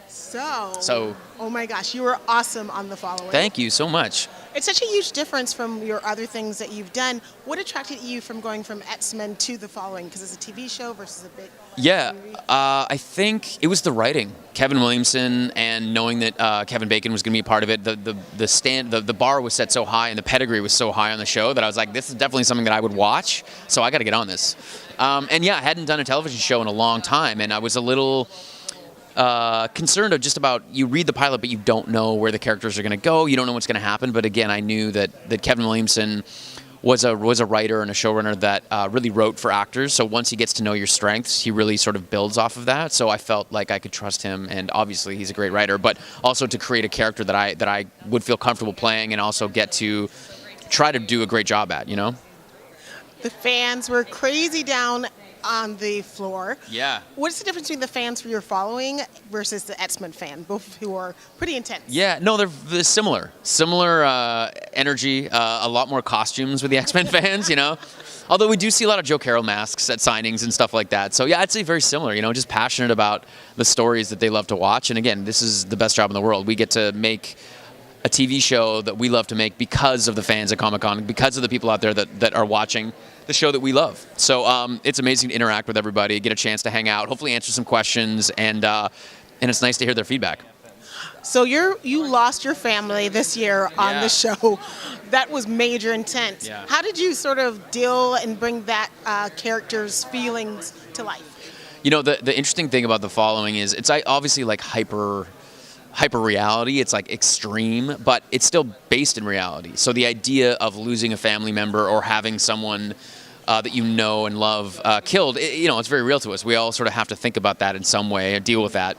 So, oh my gosh, you were awesome on The Following. Thank you so much. It's such a huge difference from your other things that you've done. What attracted you from going from Xmen to The Following? Because it's a TV show versus a bit. Yeah, I think it was the writing. Kevin Williamson, and knowing that Kevin Bacon was going to be a part of it. The bar was set so high and the pedigree was so high on the show that I was like, this is definitely something that I would watch. So I got to get on this. And yeah, I hadn't done a television show in a long time, and I was a little concerned of just about, you read the pilot, but you don't know where the characters are going to go. You don't know what's going to happen. But again, I knew that Kevin Williamson was a writer and a showrunner that really wrote for actors. So once he gets to know your strengths, he really sort of builds off of that. So I felt like I could trust him, and obviously he's a great writer, but also to create a character that I would feel comfortable playing and also get to try to do a great job at, you know? The fans were crazy down on the floor. Yeah. What's the difference between the fans for your following versus the Xmen fan, both who are pretty intense? Yeah, no, they're similar. Similar energy, a lot more costumes with the X-Men fans, you know? Although we do see a lot of Joe Carroll masks at signings and stuff like that. So yeah, I'd say very similar, you know, just passionate about the stories that they love to watch. And again, this is the best job in the world. We get to make a TV show that we love to make because of the fans at Comic-Con, because of the people out there that are watching the show that we love. So it's amazing to interact with everybody, get a chance to hang out, hopefully answer some questions, and it's nice to hear their feedback. So you lost your family this year on the show. That was major intense. Yeah. How did you sort of deal and bring that character's feelings to life? You know, the interesting thing about The Following is it's obviously like hyper reality. It's like extreme, but it's still based in reality. So the idea of losing a family member or having someone that you know and love killed, it's very real to us. We all sort of have to think about that in some way and deal with that.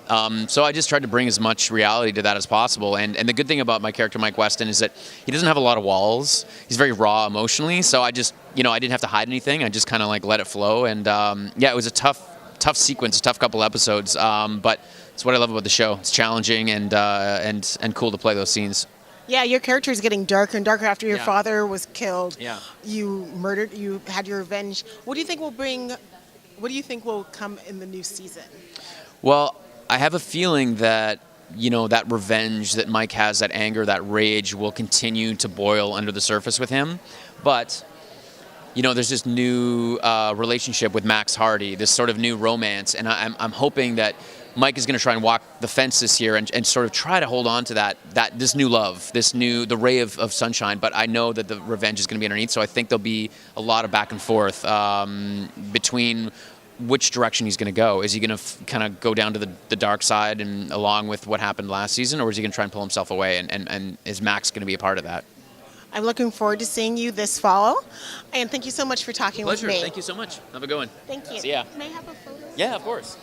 So I just tried to bring as much reality to that as possible. And the good thing about my character, Mike Weston, is that he doesn't have a lot of walls. He's very raw emotionally. So I just, I didn't have to hide anything. I just kind of like let it flow. And it was a tough sequence, a tough couple episodes. But it's what I love about the show. It's challenging and cool to play those scenes. Yeah, your character is getting darker and darker after your father was killed. Yeah. You had your revenge. What do you think will come in the new season? Well, I have a feeling that, that revenge that Mike has, that anger, that rage will continue to boil under the surface with him. But, there's this new relationship with Max Hardy, this sort of new romance. And I'm hoping that Mike is going to try and walk the fence this year and sort of try to hold on to this new love, the ray of sunshine. But I know that the revenge is going to be underneath, so I think there'll be a lot of back and forth between which direction he's going to go. Is he going to kind of go down to the dark side and along with what happened last season, or is he going to try and pull himself away? And is Max going to be a part of that? I'm looking forward to seeing you this fall. And thank you so much for talking with me. Thank you so much. Have a good one. Thank you. See ya. May I have a photo? Yeah, of course.